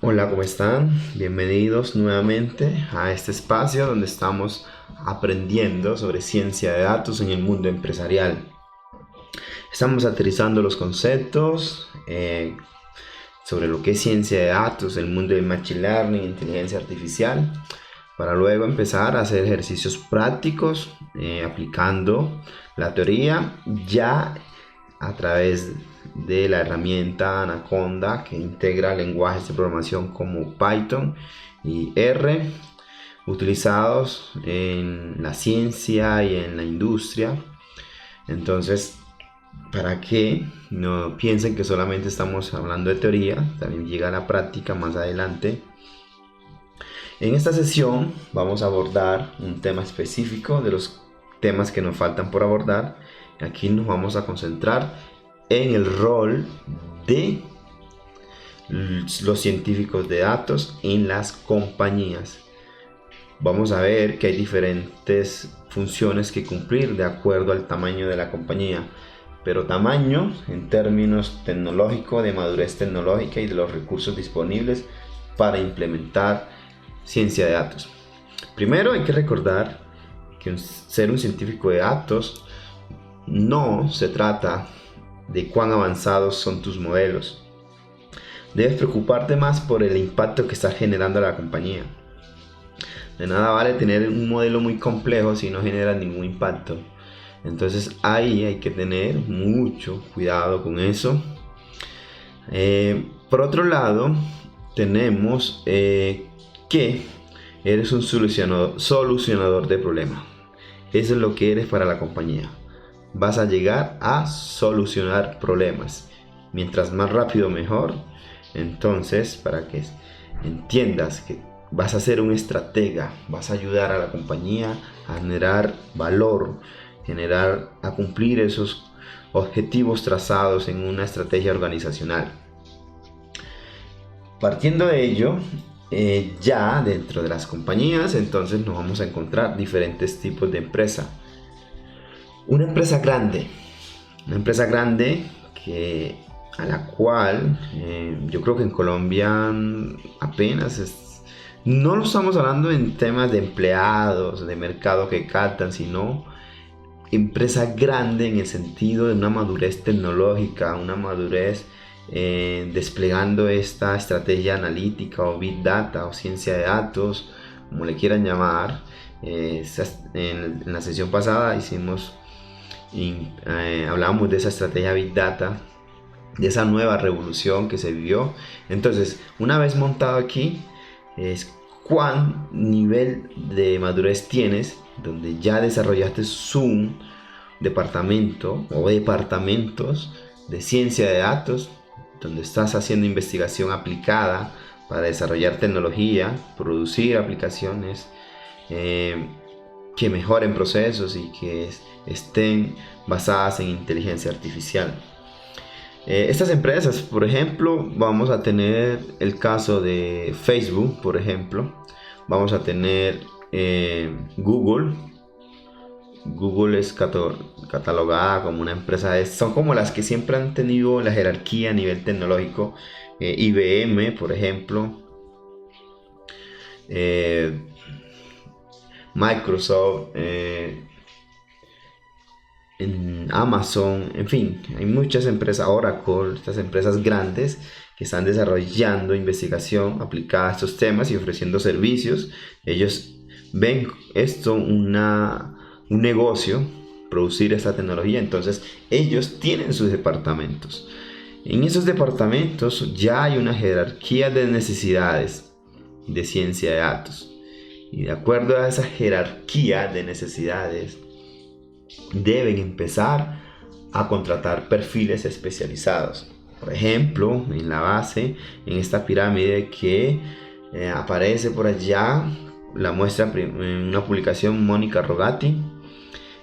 Hola, ¿cómo están? Bienvenidos nuevamente a este espacio donde estamos aprendiendo sobre ciencia de datos en el mundo empresarial. Estamos aterrizando los conceptos sobre lo que es ciencia de datos, el mundo del machine learning, inteligencia artificial, para luego empezar a hacer ejercicios prácticos aplicando la teoría ya a través de la herramienta Anaconda, que integra lenguajes de programación como Python y R, utilizados en la ciencia y en la industria. Entonces, para que no piensen que solamente estamos hablando de teoría, también llega la práctica más adelante. En esta sesión vamos a abordar un tema específico de los temas que nos faltan por abordar. Aquí nos vamos a concentrar en el rol de los científicos de datos en las compañías. Vamos a ver que hay diferentes funciones que cumplir de acuerdo al tamaño de la compañía, pero tamaño en términos tecnológicos, de madurez tecnológica y de los recursos disponibles para implementar ciencia de datos. Primero hay que recordar que ser un científico de datos no se trata de cuán avanzados son tus modelos. Debes preocuparte más por el impacto que estás generando a la compañía. De nada vale tener un modelo muy complejo si no genera ningún impacto. Entonces ahí hay que tener mucho cuidado con eso. Por otro lado, tenemos que eres un solucionador de problemas. Eso es lo que eres para la compañía. Vas a llegar a solucionar problemas. Mientras más rápido, mejor. Entonces, para que entiendas que vas a ser un estratega, vas a ayudar a la compañía a generar valor, a cumplir esos objetivos trazados en una estrategia organizacional. Partiendo de ello, ya dentro de las compañías, entonces nos vamos a encontrar diferentes tipos de empresa. Una empresa grande que a la cual yo creo que en Colombia apenas no lo estamos hablando en temas de empleados, de mercado que captan, sino empresa grande en el sentido de una madurez tecnológica, una madurez desplegando esta estrategia analítica o big data o ciencia de datos, como le quieran llamar. En la sesión pasada hablábamos de esa estrategia big data, de esa nueva revolución que se vivió. Entonces, una vez montado aquí, es cuán nivel de madurez tienes, donde ya desarrollaste un departamento o departamentos de ciencia de datos, donde estás haciendo investigación aplicada para desarrollar tecnología, producir aplicaciones que mejoren procesos y que estén basadas en inteligencia artificial. Estas empresas, por ejemplo, vamos a tener el caso de Facebook, por ejemplo. Vamos a tener Google. Google es catalogada como una empresa, son como las que siempre han tenido la jerarquía a nivel tecnológico. IBM, por ejemplo. Microsoft. En Amazon, en fin, hay muchas empresas, Oracle, estas empresas grandes que están desarrollando investigación aplicada a estos temas y ofreciendo servicios. Ellos ven esto un negocio, producir esta tecnología, entonces ellos tienen sus departamentos. En esos departamentos ya hay una jerarquía de necesidades de ciencia de datos, y de acuerdo a esa jerarquía de necesidades deben empezar a contratar perfiles especializados. Por ejemplo, en la base, en esta pirámide que aparece por allá, la muestra en una publicación Mónica Rogati.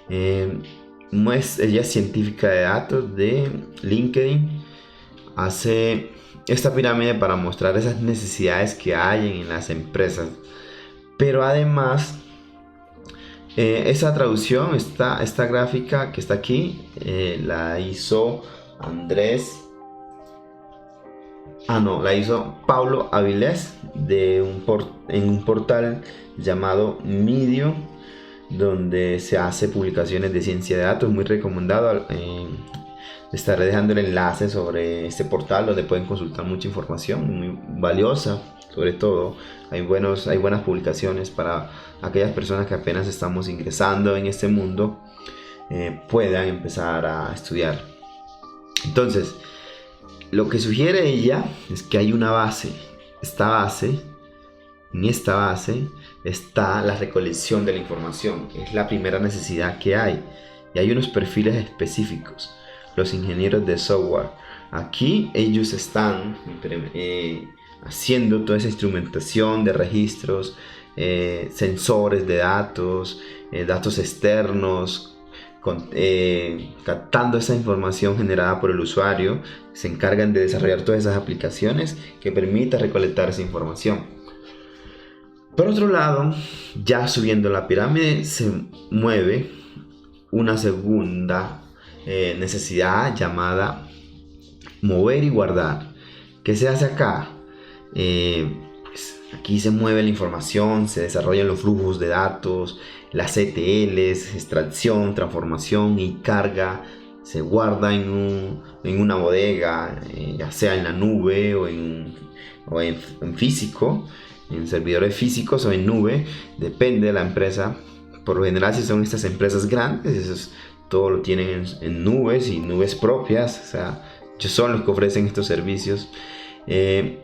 Ella es científica de datos de LinkedIn. Hace esta pirámide para mostrar esas necesidades que hay en las empresas. Pero además, esa traducción, esta gráfica que está aquí, la hizo Andrés No, la hizo Pablo Avilés en un portal llamado Medium, donde se hace publicaciones de ciencia de datos. Muy recomendado. Estaré dejando el enlace sobre este portal donde pueden consultar mucha información muy valiosa. Sobre todo hay buenas publicaciones para aquellas personas que apenas estamos ingresando en este mundo, puedan empezar a estudiar. Entonces, lo que sugiere ella es que hay una base. En esta base está la recolección de la información. Es la primera necesidad que hay. Y hay unos perfiles específicos. Los ingenieros de software. Aquí ellos están haciendo toda esa instrumentación de registros, sensores de datos, datos externos, captando esa información generada por el usuario. Se encargan de desarrollar todas esas aplicaciones que permitan recolectar esa información. Por otro lado, ya subiendo la pirámide, se mueve una segunda necesidad llamada mover y guardar. ¿Qué se hace acá? Pues aquí se mueve la información, se desarrollan los flujos de datos, las ETLs, extracción, transformación y carga. Se guarda en una bodega, ya sea en la nube o en físico, en servidores físicos o en nube, depende de la empresa. Por lo general, si son estas empresas grandes, todo lo tienen en nubes y nubes propias. O sea, ellos son los que ofrecen estos servicios. ¿Qué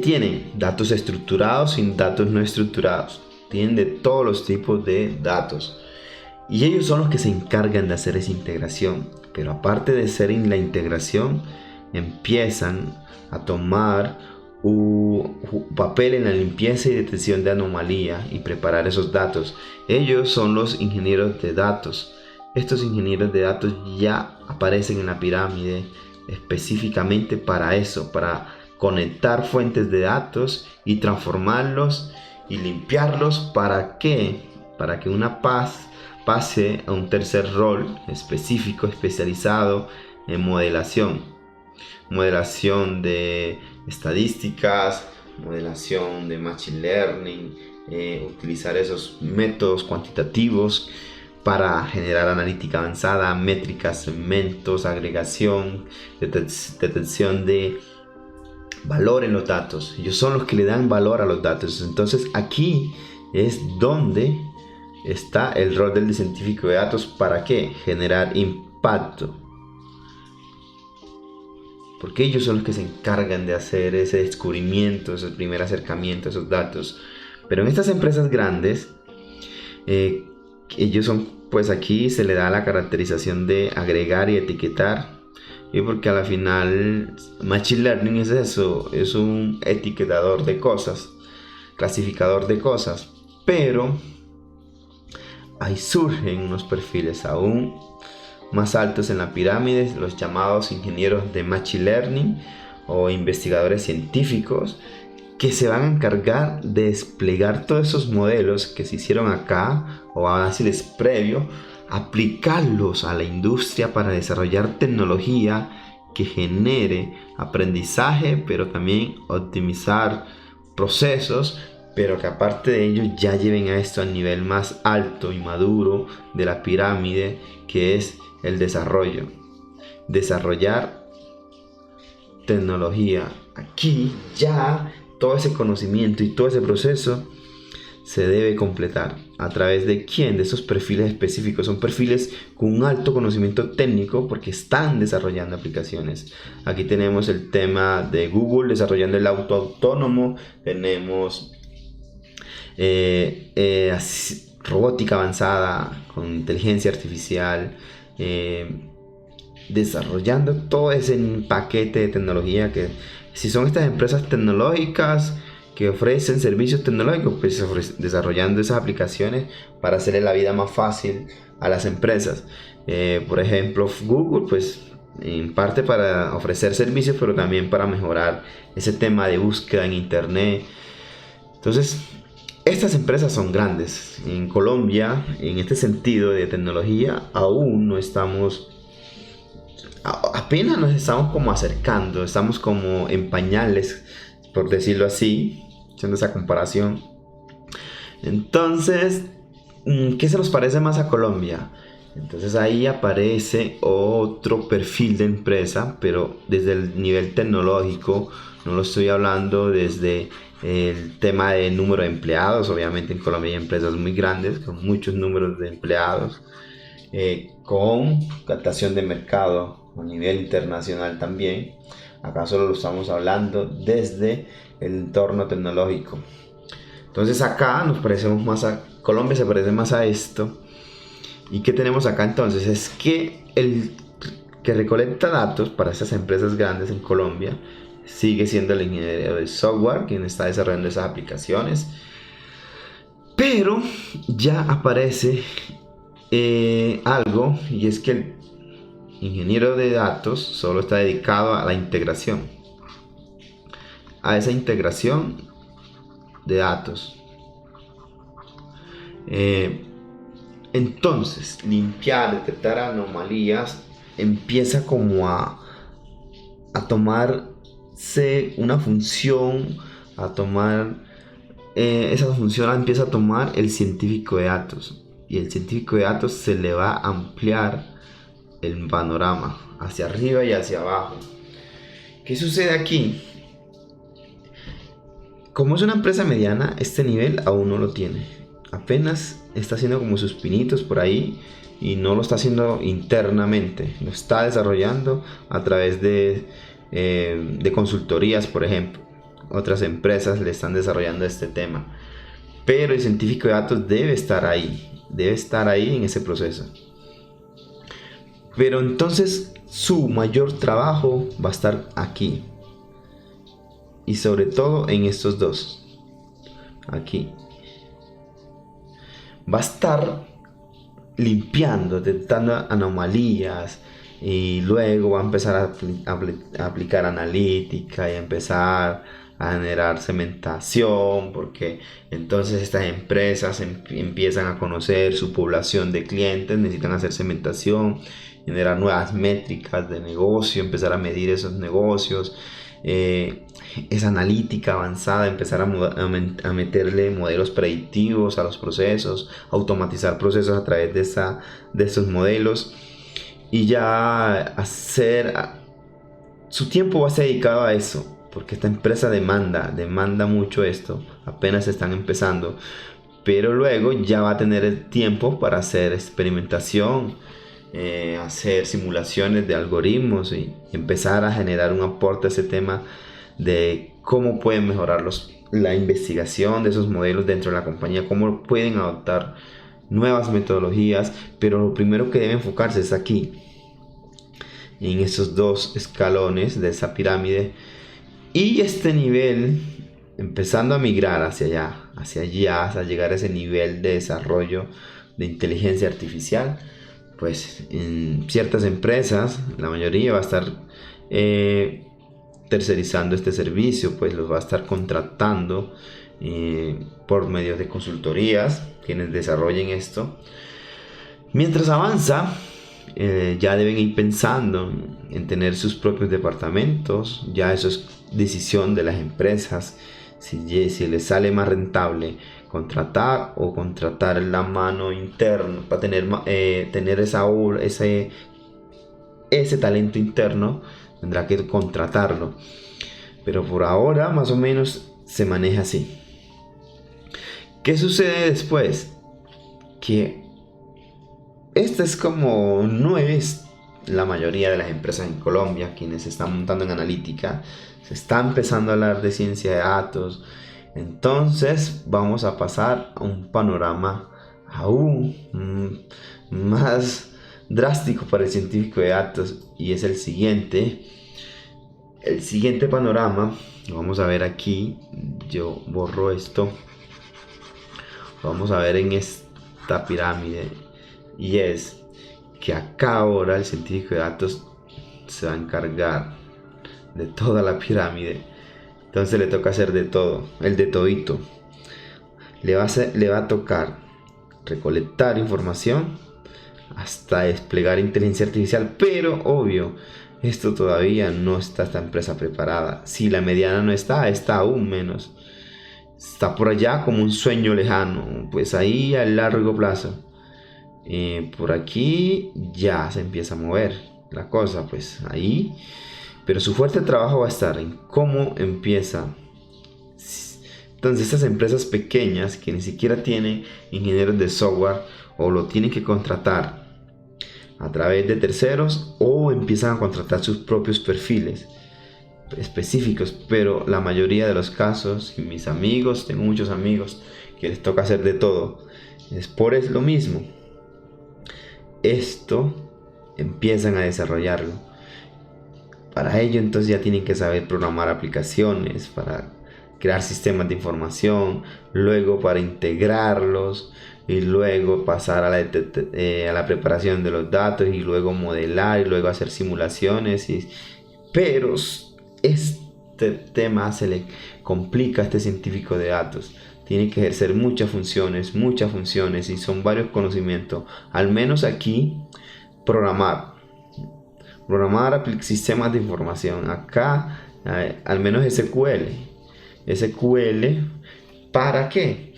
tienen? Datos estructurados y datos no estructurados. Tienen de todos los tipos de datos. Y ellos son los que se encargan de hacer esa integración. Pero aparte de hacer la integración, empiezan a tomar un papel en la limpieza y detección de anomalía y preparar esos datos. Ellos son los ingenieros de datos. Estos ingenieros de datos ya aparecen en la pirámide específicamente para eso, para conectar fuentes de datos y transformarlos y limpiarlos. ¿Para qué? Para que una pase a un tercer rol específico, especializado en modelación de estadísticas, modelación de machine learning, utilizar esos métodos cuantitativos para generar analítica avanzada, métricas, segmentos, agregación, detección de valor en los datos. Ellos son los que le dan valor a los datos. Entonces aquí es donde está el rol del científico de datos. ¿Para qué? Generar impacto. Porque ellos son los que se encargan de hacer ese descubrimiento, ese primer acercamiento a esos datos. Pero en estas empresas grandes, ellos son, pues aquí se le da la caracterización de agregar y etiquetar. Y porque a la final Machine Learning es eso, es un etiquetador de cosas, clasificador de cosas. Pero ahí surgen unos perfiles aún más altos en la pirámide, los llamados ingenieros de Machine Learning o investigadores científicos, que se van a encargar de desplegar todos esos modelos que se hicieron acá o análisis previo, aplicarlos a la industria para desarrollar tecnología que genere aprendizaje, pero también optimizar procesos, pero que aparte de ello ya lleven a esto al nivel más alto y maduro de la pirámide, que es el desarrollar tecnología. Aquí ya todo ese conocimiento y todo ese proceso se debe completar. ¿A través de quién? De esos perfiles específicos. Son perfiles con un alto conocimiento técnico porque están desarrollando aplicaciones. Aquí tenemos el tema de Google desarrollando el auto autónomo. Tenemos robótica avanzada con inteligencia artificial, desarrollando todo ese paquete de tecnología. Que si son estas empresas tecnológicas que ofrecen servicios tecnológicos, pues desarrollando esas aplicaciones para hacerle la vida más fácil a las empresas. Por ejemplo, Google, pues en parte para ofrecer servicios, pero también para mejorar ese tema de búsqueda en internet. Entonces, estas empresas son grandes. En Colombia, en este sentido de tecnología, aún no estamos apenas nos estamos como acercando, estamos como en pañales, por decirlo así, haciendo esa comparación. Entonces, ¿qué se nos parece más a Colombia? Entonces ahí aparece otro perfil de empresa, pero desde el nivel tecnológico. No lo estoy hablando desde el tema de número de empleados. Obviamente en Colombia hay empresas muy grandes con muchos números de empleados, con captación de mercado a nivel internacional también. Acá solo lo estamos hablando desde el entorno tecnológico. Entonces acá nos parecemos más a Colombia, se parece más a esto. ¿Y qué tenemos acá entonces? Es que el que recolecta datos para estas empresas grandes en Colombia sigue siendo el ingeniero de software quien está desarrollando esas aplicaciones. Pero ya aparece algo, y es que el ingeniero de datos solo está dedicado a la integración, a esa integración de datos. Entonces, limpiar, detectar anomalías empieza como a tomarse una función, a tomar esa función la empieza a tomar el científico de datos, y el científico de datos se le va a ampliar el panorama hacia arriba y hacia abajo. ¿Qué sucede aquí? Como es una empresa mediana, este nivel aún no lo tiene. Apenas está haciendo como sus pinitos por ahí y no lo está haciendo internamente. Lo está desarrollando a través de consultorías, por ejemplo. Otras empresas le están desarrollando este tema. Pero el científico de datos debe estar ahí en ese proceso. Pero entonces su mayor trabajo va a estar aquí. Y sobre todo en estos dos. Aquí. Va a estar limpiando, detectando anomalías. Y luego va a empezar a aplicar analítica y a empezar a generar segmentación, porque entonces estas empresas empiezan a conocer su población de clientes, necesitan hacer segmentación, generar nuevas métricas de negocio, empezar a medir esos negocios, esa analítica avanzada, empezar a meterle modelos predictivos a los procesos, automatizar procesos a través de estos modelos, y ya hacer su tiempo va a ser dedicado a eso, porque esta empresa demanda mucho esto, apenas están empezando, pero luego ya va a tener el tiempo para hacer experimentación, hacer simulaciones de algoritmos y empezar a generar un aporte a ese tema de cómo pueden mejorar la investigación de esos modelos dentro de la compañía, cómo pueden adoptar nuevas metodologías. Pero lo primero que debe enfocarse es aquí, en esos dos escalones de esa pirámide, y este nivel empezando a migrar hacia allá, hasta llegar a ese nivel de desarrollo de inteligencia artificial. Pues en ciertas empresas, la mayoría va a estar tercerizando este servicio, pues los va a estar contratando por medio de consultorías quienes desarrollen esto. Mientras avanza, ya deben ir pensando en tener sus propios departamentos. Ya eso es decisión de las empresas, si les sale más rentable contratar o contratar la mano interna para tener ese talento interno. Tendrá que contratarlo, pero por ahora más o menos se maneja así. ¿Qué sucede después? Que esta es como no es la mayoría de las empresas en Colombia quienes se están montando en analítica. Se está empezando a hablar de ciencia de datos. Entonces vamos a pasar a un panorama aún más drástico para el científico de datos, y es el siguiente. El siguiente panorama lo vamos a ver aquí. Yo borro esto. Lo vamos a ver en esta pirámide. Y es que acá ahora el científico de datos se va a encargar de toda la pirámide. Entonces le toca hacer de todo, el de todito. Le va a tocar recolectar información, hasta desplegar inteligencia artificial, pero obvio, esto todavía no está esta empresa preparada. Si la mediana no está, está aún menos. Está por allá como un sueño lejano, pues ahí a largo plazo. Por aquí ya se empieza a mover la cosa, pues ahí. Pero su fuerte trabajo va a estar en cómo empieza. Entonces estas empresas pequeñas que ni siquiera tienen ingenieros de software o lo tienen que contratar a través de terceros o empiezan a contratar sus propios perfiles específicos, pero la mayoría de los casos, y mis amigos, tengo muchos amigos que les toca hacer de todo, es por eso lo mismo. Esto empiezan a desarrollarlo. Para ello entonces ya tienen que saber programar aplicaciones, para crear sistemas de información, luego para integrarlos y luego pasar a la preparación de los datos y luego modelar y luego hacer simulaciones. Pero este tema se le complica a este científico de datos. Tiene que ejercer muchas funciones y son varios conocimientos. Al menos aquí, programar sistemas de información. Acá, al menos SQL. ¿Para qué?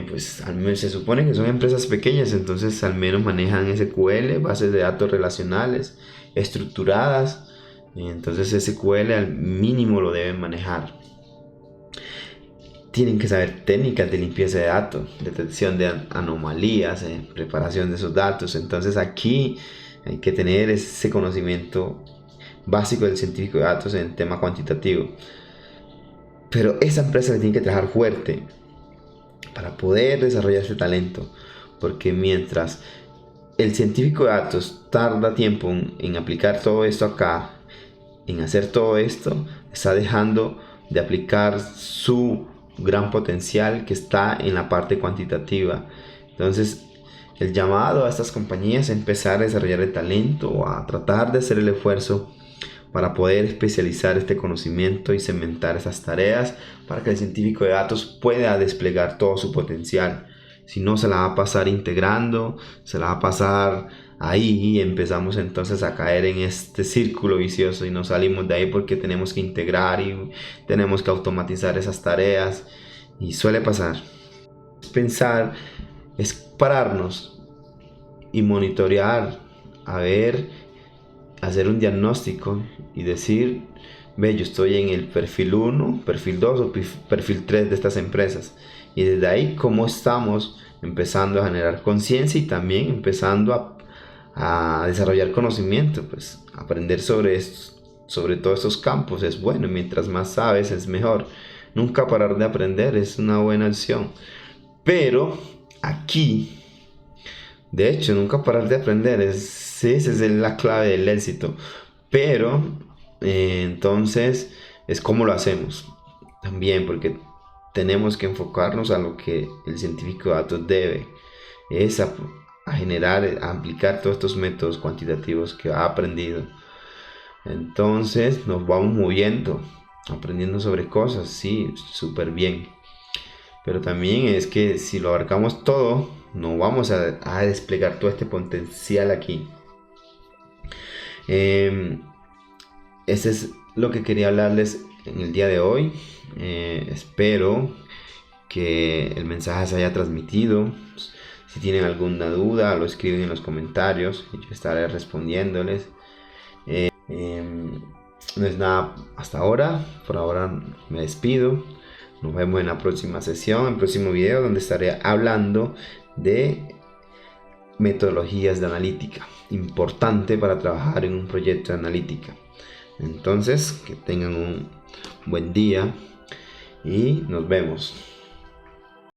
Pues al menos se supone que son empresas pequeñas, entonces al menos manejan SQL, bases de datos relacionales, estructuradas. Entonces SQL al mínimo lo deben manejar. Tienen que saber técnicas de limpieza de datos, detección de anomalías, preparación de esos datos. Entonces aquí hay que tener ese conocimiento básico del científico de datos en el tema cuantitativo. Pero esa empresa tiene que trabajar fuerte para poder desarrollar ese talento. Porque mientras el científico de datos tarda tiempo en aplicar todo esto acá, en hacer todo esto, está dejando de aplicar su gran potencial que está en la parte cuantitativa. Entonces el llamado a estas compañías es empezar a desarrollar el talento, a tratar de hacer el esfuerzo para poder especializar este conocimiento y cementar esas tareas para que el científico de datos pueda desplegar todo su potencial. Si no, se la va a pasar integrando, se la va a pasar ahí y empezamos entonces a caer en este círculo vicioso y no salimos de ahí porque tenemos que integrar y tenemos que automatizar esas tareas y suele pasar. Pensar es pararnos y monitorear, a ver, hacer un diagnóstico y decir, ve, yo estoy en el perfil 1, perfil 2 o perfil 3 de estas empresas, y desde ahí cómo estamos empezando a generar conciencia y también empezando a desarrollar conocimiento, pues aprender sobre todos estos campos es bueno, mientras más sabes es mejor. Nunca parar de aprender es una buena opción, pero aquí, de hecho, nunca parar de aprender esa es la clave del éxito. Pero entonces es cómo lo hacemos también, porque tenemos que enfocarnos a lo que el científico de datos debe, es a generar, a aplicar todos estos métodos cuantitativos que ha aprendido. Entonces nos vamos moviendo, aprendiendo sobre cosas, sí, súper bien. Pero también es que si lo abarcamos todo, no vamos a desplegar todo este potencial aquí. Ese es lo que quería hablarles en el día de hoy. Espero que el mensaje se haya transmitido. Si tienen alguna duda, lo escriben en los comentarios y yo estaré respondiéndoles. No es nada hasta ahora. Por ahora me despido. Nos vemos en la próxima sesión, en el próximo video, donde estaré hablando de metodologías de analítica, importante para trabajar en un proyecto de analítica. Entonces, que tengan un buen día y nos vemos.